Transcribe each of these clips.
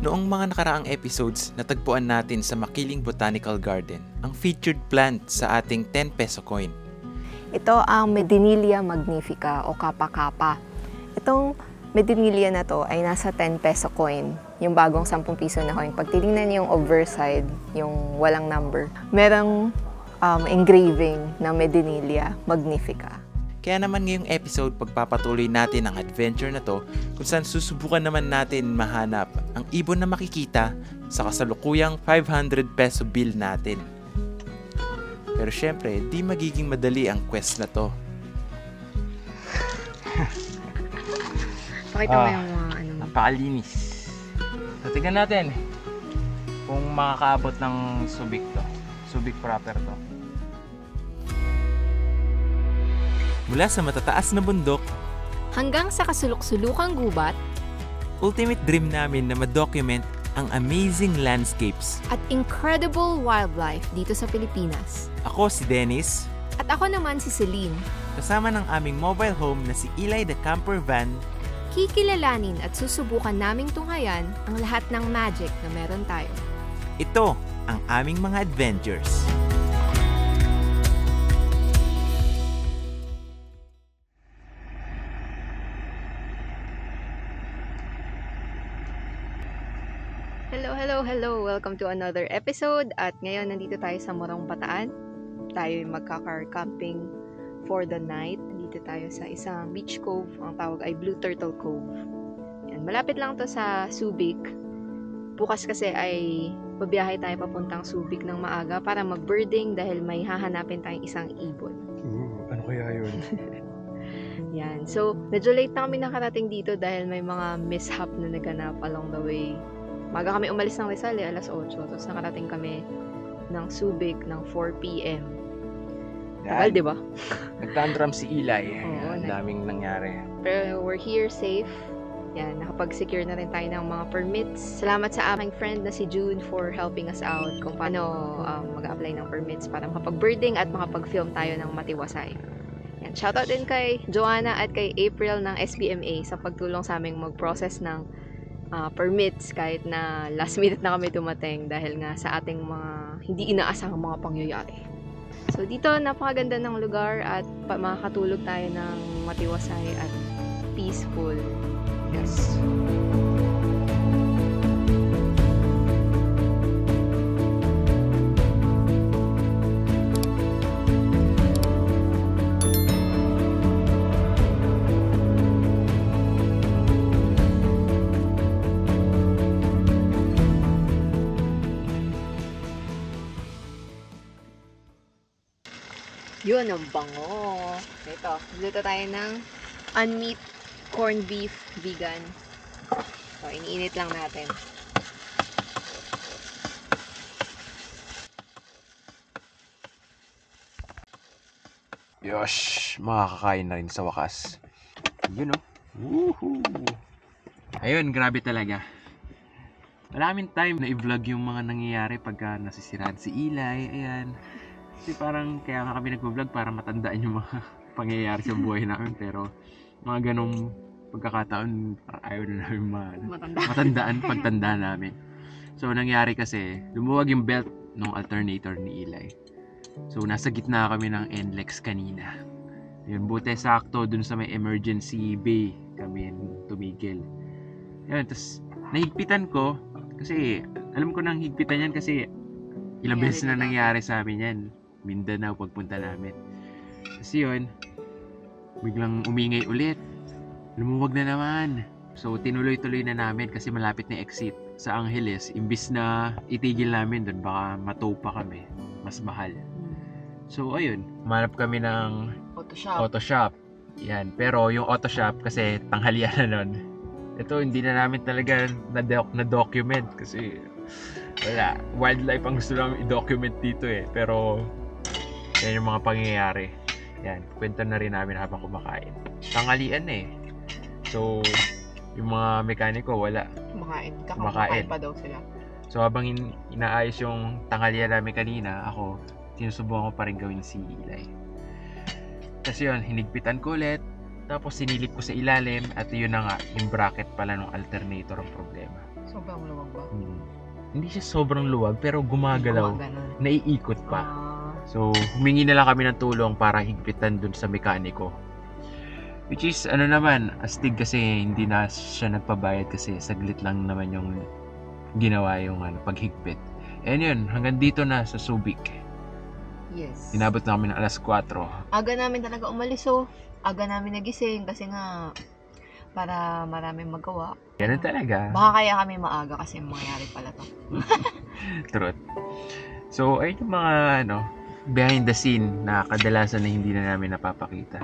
Noong mga nakaraang episodes, natagpuan natin sa Makiling Botanical Garden ang featured plant sa ating 10 peso coin. Ito ang Medinilla magnifica o kapa-kapa. Itong Medinilla na to ay nasa 10 peso coin, yung bagong 10 piso na coin. Pag tinignan niyo yung overside, yung walang number, merong engraving ng Medinilla magnifica. Kaya naman ngayong episode, pagpapatuloy natin ang adventure na to kung saan susubukan naman natin mahanap ang ibon na makikita sa kasalukuyang 500 peso bill natin. Pero syempre, di magiging madali ang quest na to. Pakita mo yung mga ano. Napakalinis. So, tignan natin kung makakaabot ng Subic to. Subic proper to. Mula sa matataas na bundok, hanggang sa kasulok-sulukang gubat, ultimate dream namin na ma-document ang amazing landscapes. at incredible wildlife dito sa Pilipinas. Ako si Dennis, At ako naman si Celine, kasama ng aming mobile home na si Eli the Camper Van. kikilalanin at susubukan naming tunghayan ang lahat ng magic na meron tayo. Ito ang aming mga adventures. Hello! Welcome to another episode. At ngayon, nandito tayo sa Morong Bataan. Tayo magka-car camping for the night. Nandito tayo sa isang beach cove. Ang tawag ay Blue Turtle Cove. Yan, malapit lang to sa Subic. Bukas kasi ay babiyahe tayo papuntang Subic ng maaga para mag-birding dahil may hahanapin tayong isang ibon. Ano kaya yun? Yan. So, medyo late na kami nakarating dito dahil may mga mishap na naganap along the way. Maga kami umalis ng Rizal, alas 8. Tapos nakarating kami ng Subic ng 4 p.m. Tagal, di ba? Nagtantrum si Eli. Oo, Ang daming nangyari. Pero we're here safe. Yan, nakapag-secure na rin tayo ng mga permits. Salamat sa aking friend na si June for helping us out kung paano mag-apply ng permits para makapag-birding at makapag-film tayo ng matiwasay. Yan, shoutout din kay Joanna at kay April ng SBMA sa pagtulong sa aming mag-process ng permits kahit na last minute na kami dumating dahil nga sa ating mga hindi inaasahang mga pangyayari. So dito napakaganda ng lugar at makakatulog tayo ng matiwasay at peaceful. Yes. Yun, ang bango. Ito, luto tayo ng unmeat corned beef vegan. So, iniinit lang natin. Yosh! Makakakain na rin sa wakas. Yun o. Woohoo! Ayun, grabe talaga. Maraming time na i-vlog yung mga nangyayari pagka nasisiraan si Eli. Ayan. Kasi parang kaya nga kami nag-vlog para matandaan yung mga pangyayari sa buhay namin. Pero mga ganong pagkakataon, ayaw na namin matandaan pagtanda namin. So nangyari kasi, lumuwag yung belt ng alternator ni Eli. So nasa gitna kami ng NLEX kanina. Yun, buti sakto dun sa may emergency bay kami tumigil. Yun, tapos nahigpitan ko kasi alam ko nang higpitan yan kasi ilang beses na nangyari sa amin yan. Mindanao pagpunta namin. Kasi yun, biglang umingay ulit. Lumuwag na naman. So tinuloy-tuloy na namin kasi malapit na exit sa Angeles. Imbis na itigil namin doon, baka matow pa kami. Mas mahal. So ayun, humanap kami ng auto shop. Yan. Pero yung auto shop kasi tanghalian na nun. Ito hindi na namin talaga na-document kasi wala. Wildlife ang gusto namin i-document dito eh. Pero yan yung mga pangyayari. Yan. Kwento na rin namin habang kumakain. Tanghalian eh. So yung mga mekaniko wala. Kumakain pa daw sila. So habang inaayos yung tanghalian namin kanina, ako sinusubukan ko pa rin gawin si Eli. Kasi yun, hinigpitan ko ulit. Tapos sinilip ko sa ilalim at yun na nga, yung bracket pala ng alternator ang problema. Sobrang luwag ba? Hindi siya sobrang luwag pero gumagalaw. Gumagano. Naiikot pa. So, humingi na lang kami ng tulong para higpitan dun sa mekaniko. Which is, ano naman, astig kasi hindi na siya nagpabayad kasi saglit lang naman yung ginawa yung paghigpit. And yun, hanggang dito na sa Subic. Yes. Inabot na kami ng alas 4. Aga namin talaga umalis, aga namin nagising kasi nga para maraming magawa. Ganun talaga. Baka kaya kami maaga kasi mangyayari pala to. Truth. So, ayun yung mga behind the scene na kadalasan na hindi na namin napapakita.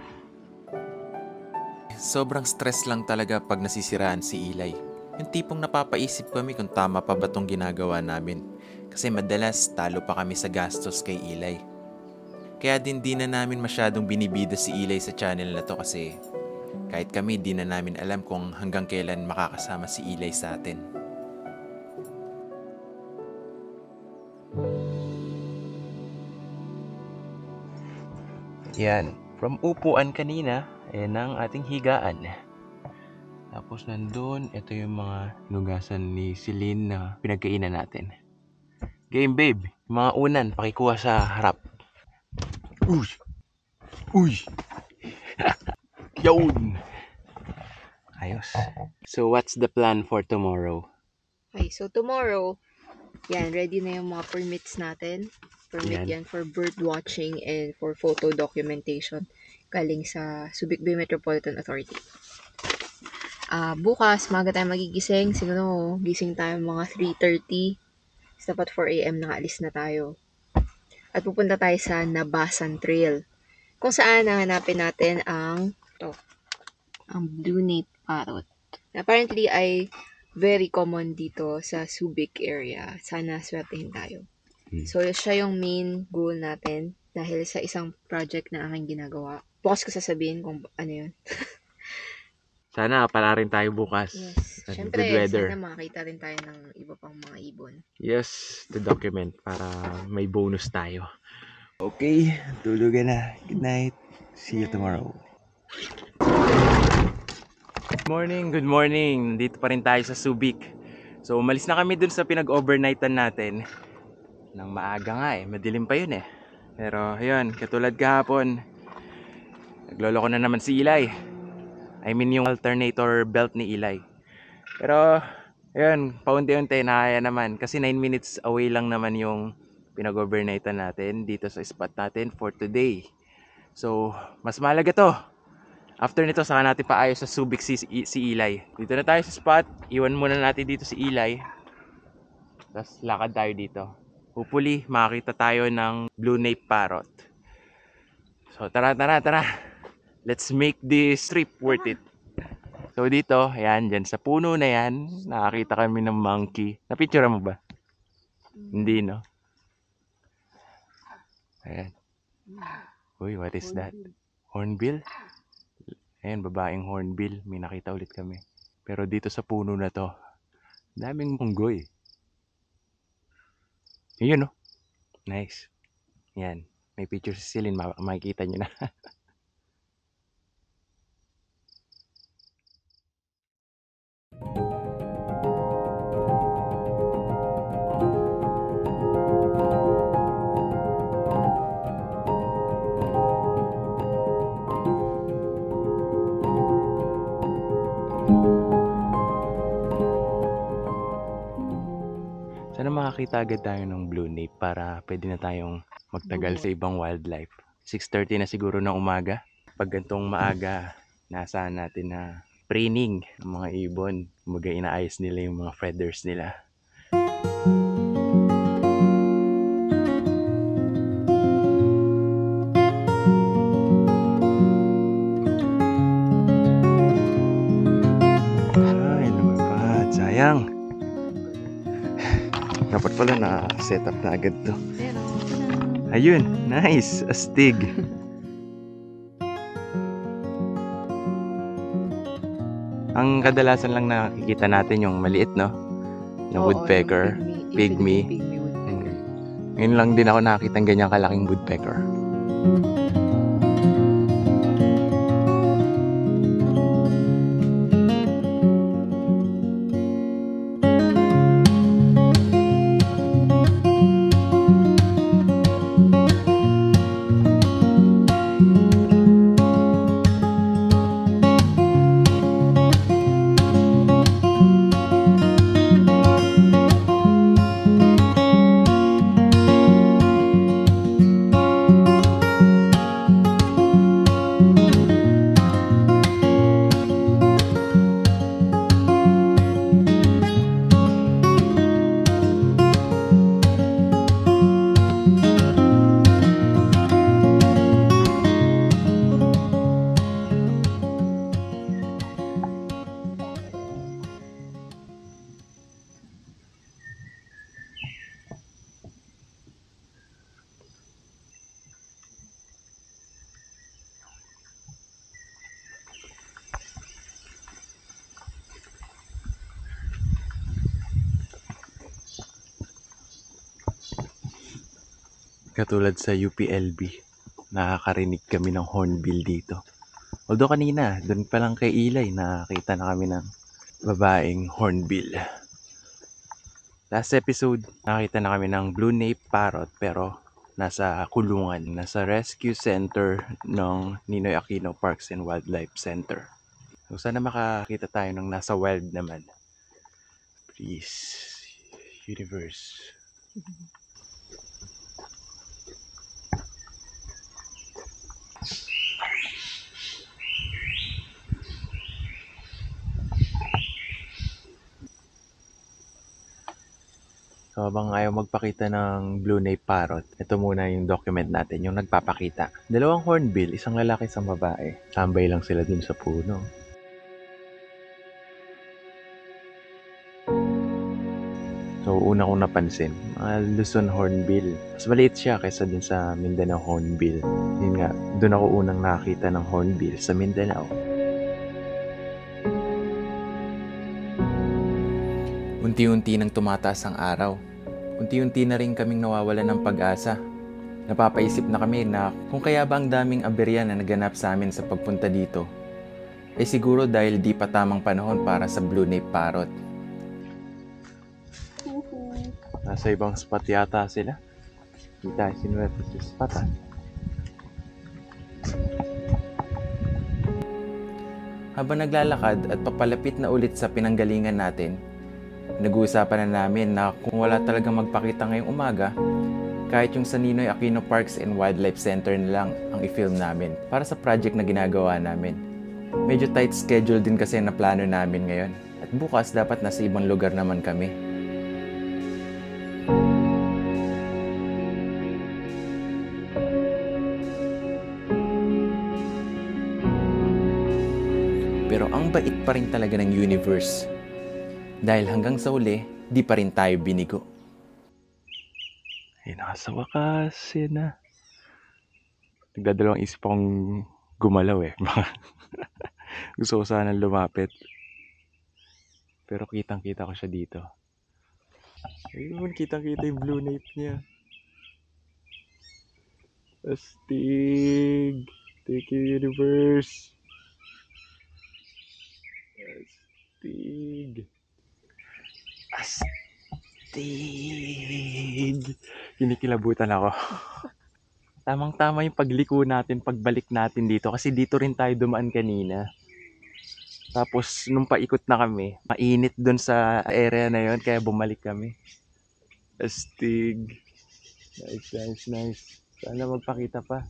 Sobrang stress lang talaga pag nasisiraan si Eli. Yung tipong napapaisip kami kung tama pa ba tong ginagawa namin. Kasi madalas talo pa kami sa gastos kay Eli. Kaya din di na namin masyadong binibida si Eli sa channel na to kasi kahit kami di na namin alam kung hanggang kailan makakasama si Eli sa atin. Yan. From upuan kanina, ayan ang ating higaan. Tapos nandun, ito yung mga nugasan ni Celine na pinagkainan natin. Game babe, yung mga unan, pakikuha sa harap. Uy! Uy! Yun! Ayos. So what's the plan for tomorrow? Okay, so tomorrow, yan, ready na yung mga permits natin. Permit yan for bird watching and for photo documentation galing sa Subic Bay Metropolitan Authority. Bukas, maga tayo magigising. Siguro, gising tayo mga 3:30. Dapat 4 a.m. nakaalis na tayo. At pupunta tayo sa Nabasan Trail. Kung saan nahanapin natin ang blue nape parrot. Apparently ay very common dito sa Subic area. Sana swertehin tayo. So, siya yung main goal natin dahil sa isang project na aking ginagawa. Bukas ko sasabihin kung ano yun. Sana pala rin tayo bukas. Yes. At Siyempre, good weather. sana makakita rin tayo ng iba pang mga ibon. Yes, the document para may bonus tayo. Okay, tulugan na. Good night. See you tomorrow. Good morning. Dito pa rin tayo sa Subic. So, umalis na kami dun sa pinag-overnightan natin. Nang maaga nga madilim pa yun Pero, ayun, katulad kahapon, nagloloko na naman si Eli. I mean yung alternator belt ni Eli. Pero, ayun, paunti-unti nakaya naman. Kasi 9 minutes away lang naman yung pinag-overnightan natin dito sa spot natin for today. So, mas mahalaga to. After nito, saka natin paayos sa Subic si Eli. Dito na tayo sa spot. Iwan muna natin dito si Eli. Tapos lakad tayo dito. Hopefully, makakita tayo ng blue nape parrot. So, tara. Let's make this trip worth it. So, dito, ayan, dyan sa puno na yan, nakakita kami ng monkey. Napicture mo ba? Hindi, no? Ayan. Uy, what is that? Hornbill? Ayan, babaeng hornbill. May nakita ulit kami. Pero dito sa puno na to, daming munggoy. Yun, no? Nice. Yan. May picture si Celine. Makikita nyo na. Sana makakita agad tayo ng blue nape para pwede na tayong magtagal sa ibang wildlife. 6:30 na siguro ng umaga. Pag gantong maaga, nasaan natin na preening ng mga ibon. Kumbaga inaayos nila yung mga feathers nila. Ay, lumipad. Sayang. Dapat pala na-set up na agad to. Ayun, nice. Astig. Ang kadalasan lang nakikita natin yung maliit, no? Na woodpecker, pygmy. woodpecker. Ngayon lang din ako nakakita ng ganyang kalaking woodpecker. katulad sa UPLB, nakakarinig kami ng hornbill dito. Although kanina, doon pa lang kay Eli, nakakita na kami ng babaeng hornbill. Last episode, nakita na kami ng blue nape parrot pero nasa kulungan, nasa rescue center ng Ninoy Aquino Parks and Wildlife Center. So sana makakita tayo ng nasa wild naman. Please, universe. So habang ayaw magpakita ng blue nape parrot, ito muna yung document natin, yung nagpapakita. Dalawang hornbill, isang lalaki, isang babae. Tambay lang sila dun sa puno. So una kong napansin, mga Luzon hornbill. Mas maliit siya kaysa dun sa Mindanao hornbill. Yun nga, dun ako unang nakita ng hornbill sa Mindanao. Unti-unti nang tumataas ang araw. Unti-unti na rin kaming nawawalan ng pag-asa. Napapaisip na kami na kung kaya ba ang daming aberya na naganap sa amin sa pagpunta dito, ay siguro dahil di pa tamang panahon para sa blue nape parrot. Nasa ibang spot yata sila. Kita, sinulat sa spot ah. Habang naglalakad at papalapit na ulit sa pinanggalingan natin, nag-uusapan na namin na kung wala talagang magpakita ngayong umaga, kahit yung sa Ninoy Aquino Parks and Wildlife Center na lang ang i-film namin para sa project na ginagawa namin. Medyo tight schedule din kasi na plano namin ngayon at bukas dapat nasa ibang lugar naman kami. Pero ang bait pa rin talaga ng universe. Dahil hanggang sa uli, di pa rin tayo binigo. Ay, nasa wakas yun na. Nagdadalawang isip akong gumalaw eh. Gusto ko sana lumapit. Pero kitang-kita ko siya dito. Ayun, kitang-kita yung blue nape niya. Astig! Thank you, universe! Astig! Astig! Kinikilabutan ako. Tamang-tama yung pagliko natin, pagbalik natin dito. Kasi dito rin tayo dumaan kanina. Tapos, nung paikot na kami, mainit dun sa area na yon kaya bumalik kami. Astig! Nice, nice, nice. Sana magpakita pa.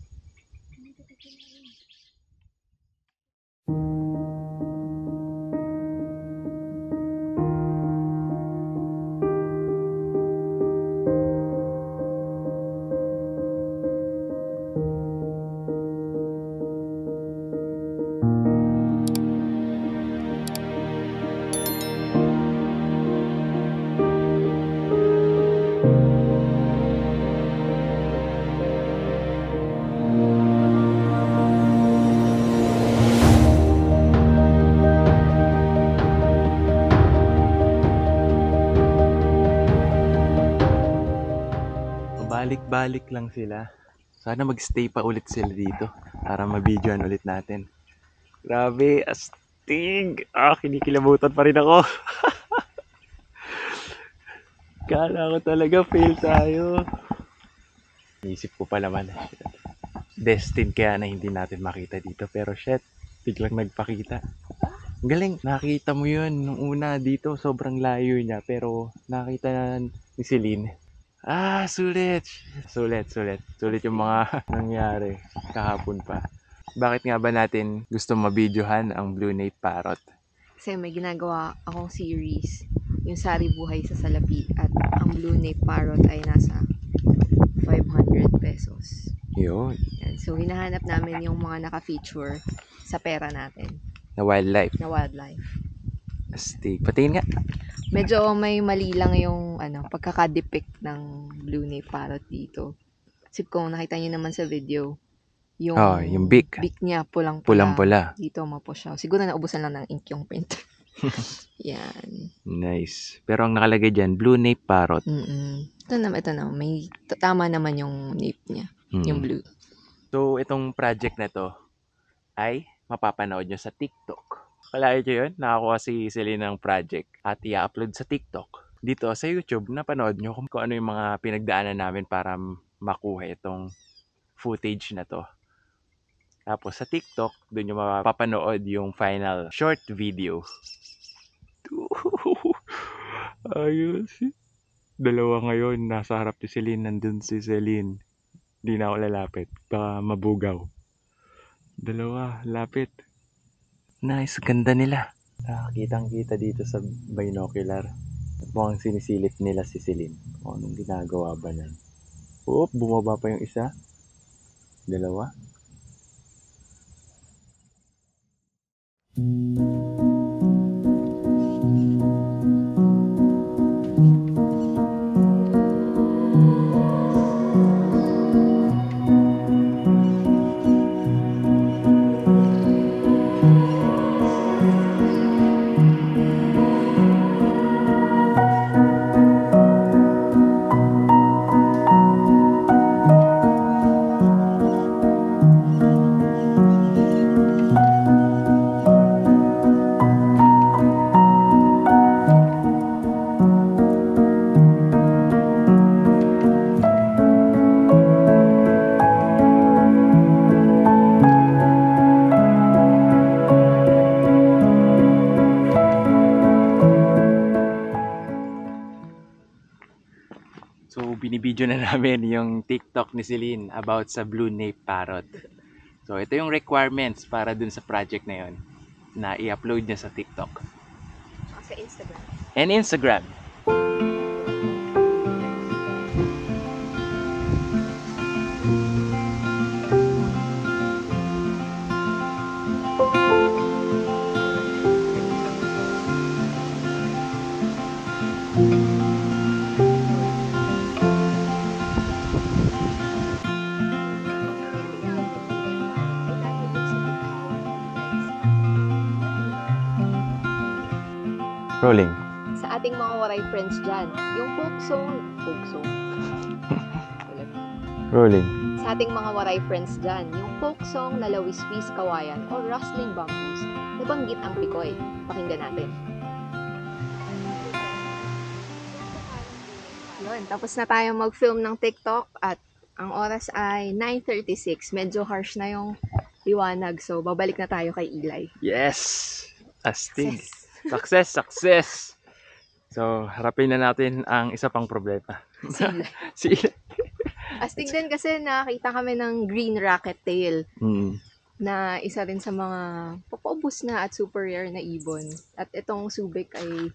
Balik-balik lang sila. Sana magstay pa ulit sila dito para mabidyoan ulit natin. Grabe, astig! Kinikilabutan pa rin ako. Kala ko talaga fail tayo. Iisip ko pa naman. Destined kaya na hindi natin makita dito. Pero shit, biglang nagpakita. Ang galing, nakita mo yun nung una dito. Sobrang layo niya. Pero nakita na ni Celine. Sulit! Sulit yung mga nangyari kahapon pa. Bakit nga ba natin gusto mabidyohan ang blue nape parrot? Kasi may ginagawa akong series, yung Sari Buhay sa Salapi, at ang blue nape parrot ay nasa 500 pesos. Yun. Yan. So, hinahanap namin yung mga naka-feature sa pera natin. Na wildlife. Astig. Patingin nga. Medyo may mali lang yung pagkaka-depict ng blue nape parrot dito. Kasi kung nakita niyo naman sa video, yung beak niya pulang-pula. Pulang-pula. Dito mapo siya. Siguro naubusan lang ng ink yung print. Yan. Nice. Pero ang nakalagay dyan, blue nape parrot. Ito na. May tama naman yung nape niya. Yung blue. So, itong project na to ay mapapanood nyo sa TikTok. Kalayo nyo yun? Nakakuha si Celine ng project at i-upload sa TikTok. Dito sa YouTube, napanood nyo kung ano yung mga pinagdaanan namin para makuha itong footage na to. Tapos sa TikTok, doon nyo mapapanood yung final short video. Ayos. Dalawa ngayon, nasa harap ni Celine, nandun si Celine. Di na ako lalapit, baka mabugaw. Dalawa, lapit. Nice, ganda nila. Nakakitang-kita dito sa binocular. Mukhang sinisilip nila si Celine. O anong ginagawa ba nan? Oop, bumaba pa yung isa. Dalawa. So, binibidyo na namin yung TikTok ni Celine about sa Blue Nape Parrot. So, ito yung requirements para dun sa project na yun na i-upload niya sa TikTok. Sa Instagram. And Instagram. Rolling. Sa ating mga waray friends dyan, yung folk song. Rolling. Sa ating mga waray friends dyan, yung folk song na Lawiswis Kawayan o Rustling Bamboos, nabanggit ang Pikoy. Pakinggan natin. Yun, tapos na tayo mag-film ng TikTok at ang oras ay 9:36. Medyo harsh na yung liwanag, so babalik na tayo kay Eli. Yes! Astig. Success! So, harapin na natin ang isa pang problema. Si Eli. Astig din kasi nakita kami ng green rocket tail na isa rin sa mga papaubos na at super rare na ibon. At itong Subic ay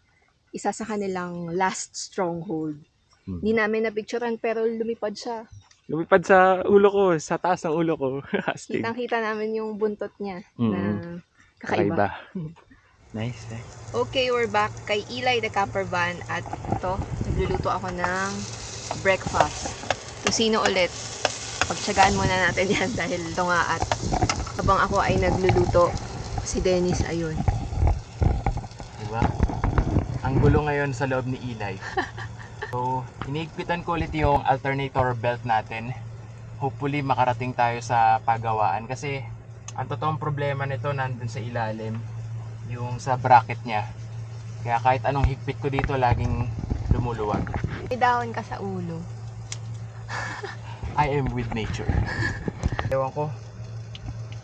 isa sa kanilang last stronghold. Hindi namin napicturean pero lumipad siya. Lumipad sa ulo ko, sa taas ng ulo ko. Astig. Kitang-kita namin yung buntot niya na kakaiba. Nice. Okay, we're back kay Eli the Camper Van at ito, nagluluto ako ng breakfast. Tusino ulit. Pagtsagaan muna natin yan dahil ito nga at habang ako ay nagluluto, si Dennis ayun. Diba? Ang gulo ngayon sa loob ni Eli. So, hinihigpitan ko ulit yung alternator belt natin. Hopefully, makarating tayo sa pagawaan. Kasi, ang totoong problema nito nandun sa ilalim. Yung sa bracket niya. Kaya kahit anong higpit ko dito, laging lumuluwag. May dahon ka sa ulo. I am with nature. Ewan ko,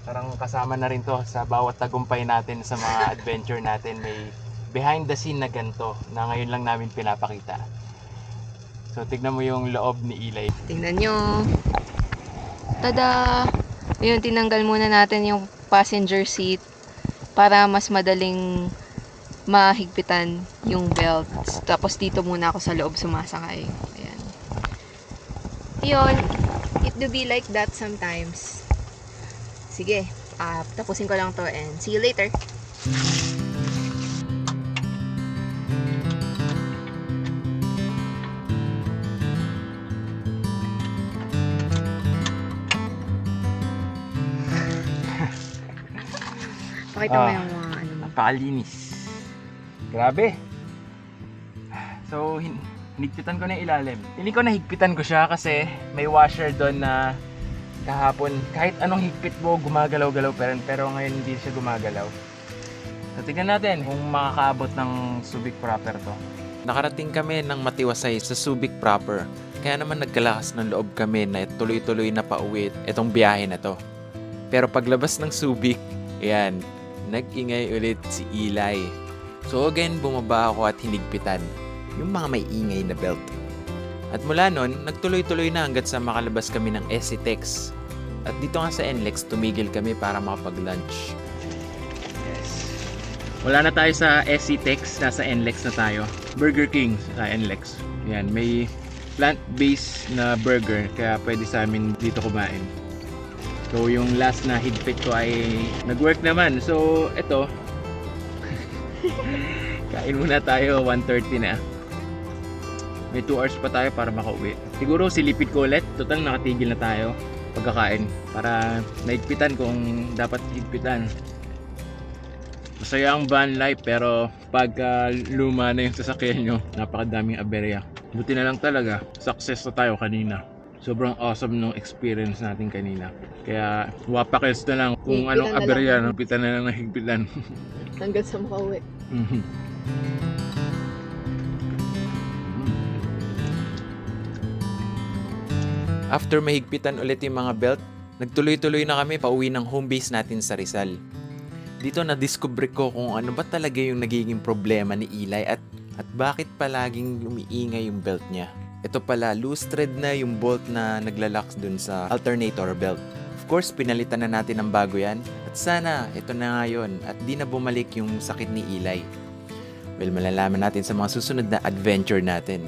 parang kasama na rin to sa bawat tagumpay natin sa mga adventure natin. May behind the scene na ganito na ngayon lang namin pinapakita. So, tignan mo yung loob ni Eli. Tingnan nyo. Tada! Ayun, tinanggal muna natin yung passenger seat para mas madaling mahigpitan yung belt. Tapos dito muna ako sa loob sumasakay. Ayan. Yun, it do be like that sometimes. Sige, tapusin ko lang to and see you later. Pakita mo yung mga ano mo. Napakalinis. Grabe. So, Hinigpitan ko na yung ilalim. Hindi ko nahigpitan ko siya kasi may washer doon na kahapon, kahit anong higpit mo, gumagalaw-galaw pa rin. Pero ngayon hindi siya gumagalaw. So, tignan natin kung makakaabot ng Subic proper to. Nakarating kami ng matiwasay sa Subic proper. Kaya naman nagkalakas ng loob kami na tuloy-tuloy na pauwi itong biyahe na to. Pero paglabas ng Subic, ayan, nag-ingay ulit si Eli. So again, bumaba ako at hinigpitan yung mga may ingay na belt. At mula nun, nagtuloy-tuloy na hanggat sa makalabas kami ng SCTEX. At dito nga sa NLEX, tumigil kami para makapag-lunch. Yes. Wala na tayo sa SCTEX, nasa NLEX na tayo. Burger King sa NLEX. Yan, may plant-based na burger kaya pwede sa amin dito kumain. So yung last na higpit ko ay nag-work naman. So ito, kain muna tayo, 1:30 na. May 2 hours pa tayo para makauwi. Siguro silipid ko ulit. Total nakatigil na tayo pagkakain para naigpitan kung dapat higpitan. Masaya ang van life pero pag luma na yung sasakyan nyo, napakadaming aberya. Buti na lang talaga, success na tayo kanina. Sobrang awesome nung experience natin kanina. Kaya wapakils na lang kung Higpitan anong na aberya, lang. higpitan na lang na higpitan. Hanggang sa makauwi. After mahigpitan ulit yung mga belt, nagtuloy-tuloy na kami pauwi ng home base natin sa Rizal. Dito na-discover ko kung ano ba talaga yung nagiging problema ni Eli at bakit palaging umiingay yung belt niya. Ito pala, loose thread na yung bolt na naglalaks dun sa alternator belt. Of course, pinalitan na natin ng bago yan. At sana, ito na nga yun. At di na bumalik yung sakit ni Eli. Well, malalaman natin sa mga susunod na adventure natin.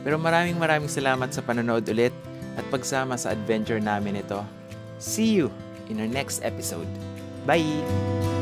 Pero maraming salamat sa panonood ulit at pagsama sa adventure namin ito. See you in our next episode. Bye!